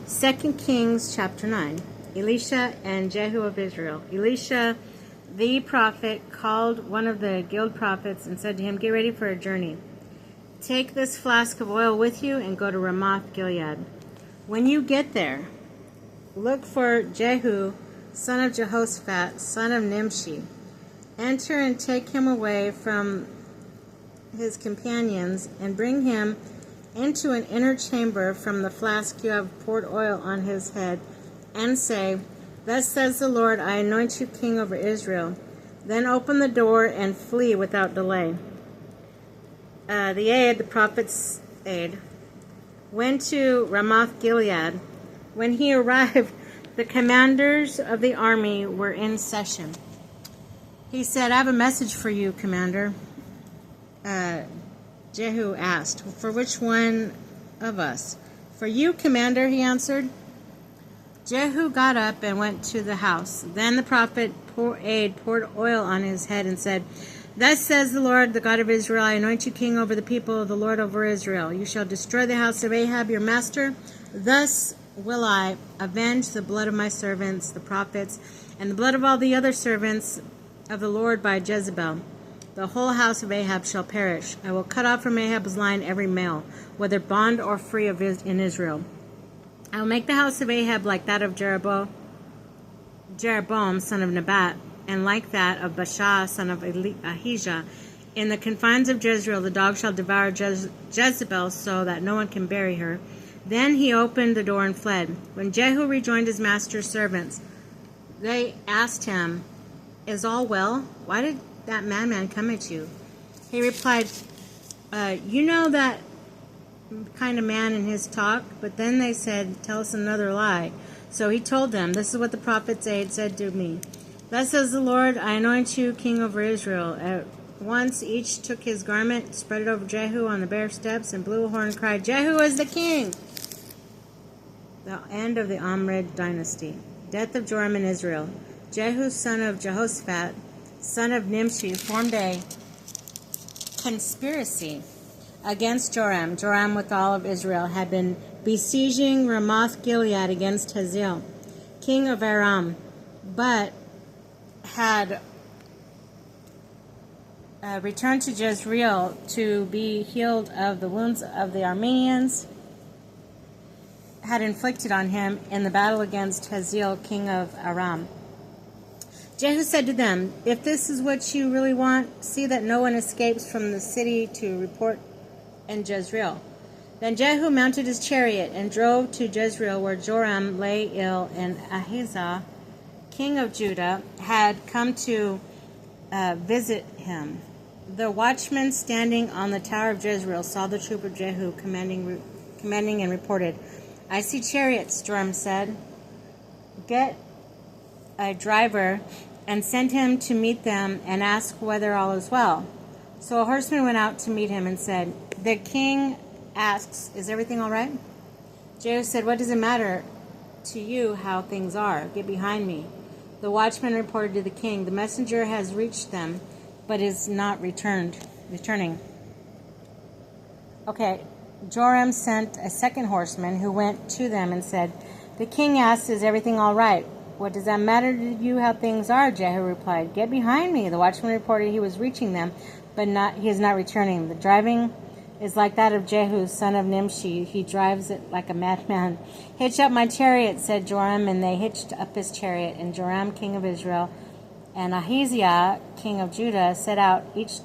2 Kings chapter 9. Elisha and Jehu of Israel. Elisha, the prophet, called one of the guild prophets and said to him, "Get ready for a journey. Take this flask of oil with you and go to Ramoth Gilead. When you get there, look for Jehu, son of Jehoshaphat, son of Nimshi. Enter and take him away from his companions and bring him into an inner chamber from the flask you have poured oil on his head, and say, 'Thus says the Lord, I anoint you king over Israel.' Then open the door and flee without delay." The prophet's aide, went to Ramoth Gilead. When he arrived, the commanders of the army were in session. He said, "I have a message for you, commander." Jehu asked, "For which one of us?" "For you, commander," he answered. Jehu got up and went to the house. Then the prophet's aide poured oil on his head and said, "Thus says the Lord, the God of Israel, I anoint you king over the people of the Lord over Israel. You shall destroy the house of Ahab, your master. Thus will I avenge the blood of my servants, the prophets, and the blood of all the other servants of the Lord by Jezebel. The whole house of Ahab shall perish. I will cut off from Ahab's line every male, whether bond or free in Israel. I will make the house of Ahab like that of Jeroboam, son of Nebat, and like that of Baasha, son of Ahijah. In the confines of Jezreel, the dog shall devour Jezebel so that no one can bury her." Then he opened the door and fled. When Jehu rejoined his master's servants, they asked him, "Is all well? Why did that madman come at you?" He replied, "You know that kind of man in his talk." But then they said, "Tell us another lie." So he told them, "This is what the prophet's aide said to me. Thus says the Lord, I anoint you king over Israel." At once each took his garment, spread it over Jehu on the bare steps, and blew a horn and cried, "Jehu is the king!" The end of the Omrid dynasty. Death of Joram in Israel. Jehu, son of Jehoshaphat, son of Nimshi, formed a conspiracy against Joram. Joram, with all of Israel, had been besieging Ramoth Gilead against Hazael, king of Aram, but had returned to Jezreel to be healed of the wounds of the Arameans had inflicted on him in the battle against Hazael, king of Aram. Jehu said to them, "If this is what you really want, see that no one escapes from the city to report in Jezreel." Then Jehu mounted his chariot and drove to Jezreel, where Joram lay ill, and Ahijah, king of Judah, had come to visit him. The watchman standing on the tower of Jezreel saw the troop of Jehu commanding and reported, "I see chariots," Joram said. "Get a driver and send him to meet them and ask whether all is well." So a horseman went out to meet him and said, "The king asks, is everything all right?" Jehu said, "What does it matter to you how things are? Get behind me." The watchman reported to the king, "The messenger has reached them, but is not returning." Okay, Joram sent a second horseman who went to them and said, "The king asks, is everything all right?" "What does that matter to you how things are?" Jehu replied. "Get behind me." The watchman reported he was reaching them, but he is not returning. The driving is like that of Jehu, son of Nimshi. He drives it like a madman. "Hitch up my chariot," said Joram, and they hitched up his chariot. And Joram, king of Israel, and Ahijah, king of Judah, set out, each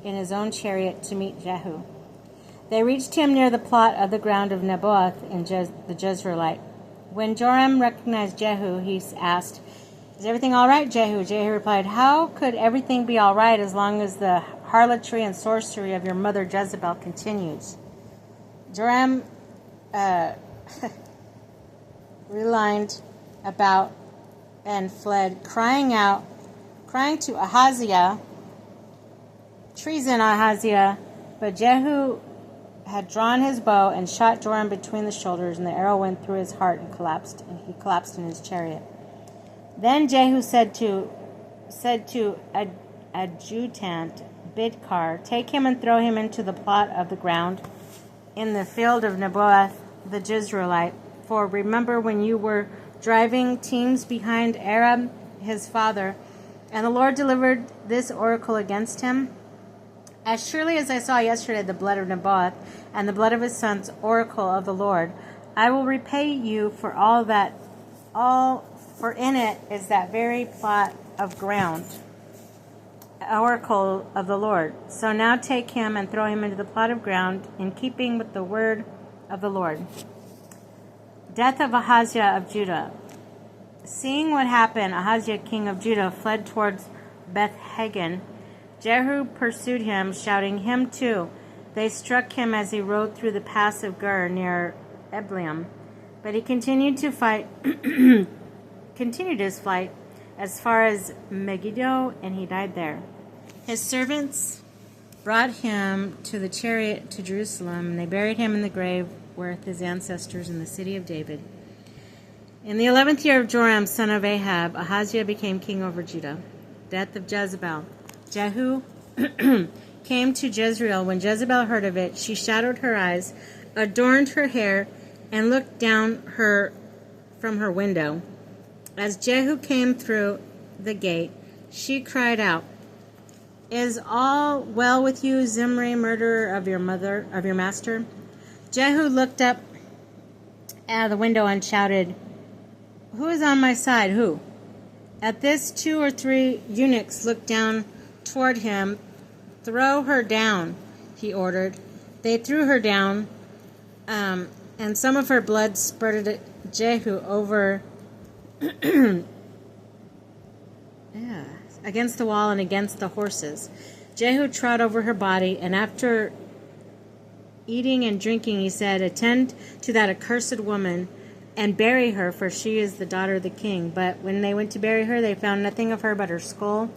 in his own chariot, to meet Jehu. They reached him near the plot of the ground of Naboth in the Jezreelite. When Joram recognized Jehu, he asked, "Is everything all right, Jehu?" Jehu replied, "How could everything be all right as long as the harlotry and sorcery of your mother Jezebel continues?" Joram relined about and fled, crying to Ahaziah, "Treason, Ahaziah!" But Jehu had drawn his bow and shot Joram between the shoulders, and the arrow went through his heart and he collapsed in his chariot. Then Jehu said to adjutant Bidkar, "Take him and throw him into the plot of the ground in the field of Naboth the Jezreelite, before. Remember when you were driving teams behind Arab, his father, and the Lord delivered this oracle against him? As surely as I saw yesterday the blood of Naboth and the blood of his sons, oracle of the Lord, I will repay you for all that, for in it is that very plot of ground, oracle of the Lord. So now take him and throw him into the plot of ground, in keeping with the word of the Lord. Death of Ahaziah of Judah. Seeing what happened, Ahaziah king of Judah fled towards Beth-Hagen. Jehu pursued him, shouting, "Him too!" They struck him as he rode through the pass of Gur near Ebleam. But he continued his flight as far as Megiddo, and he died there. His servants brought him to the chariot to Jerusalem, and they buried him in the grave with his ancestors in the city of David. In the 11th year of Joram, son of Ahab, Ahaziah became king over Judah. Death of Jezebel. Jehu came to Jezreel. When Jezebel heard of it, she shadowed her eyes, adorned her hair, and looked down from her window. As Jehu came through the gate, she cried out, "Is all well with you, Zimri, murderer of your master?" Jehu looked up out of the window and shouted, "Who is on my side? Who?" At this, 2 or 3 eunuchs looked down toward him. "Throw her down," he ordered. They threw her down, and some of her blood spurted at Jehu over against the wall and against the horses. Jehu trod over her body, and after eating and drinking, he said, "Attend to that accursed woman and bury her, for she is the daughter of the king." But when they went to bury her, they found nothing of her but her skull,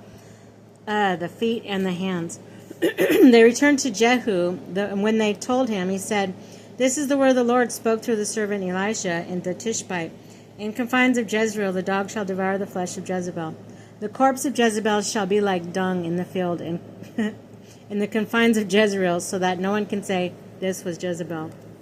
the feet, and the hands. They returned to Jehu, and when they told him, he said, "This is the word the Lord spoke through the servant Elisha in the Tishbite. In confines of Jezreel, the dog shall devour the flesh of Jezebel. The corpse of Jezebel shall be like dung in the field, and in the confines of Jezreel, so that no one can say, 'This was Jezebel.'"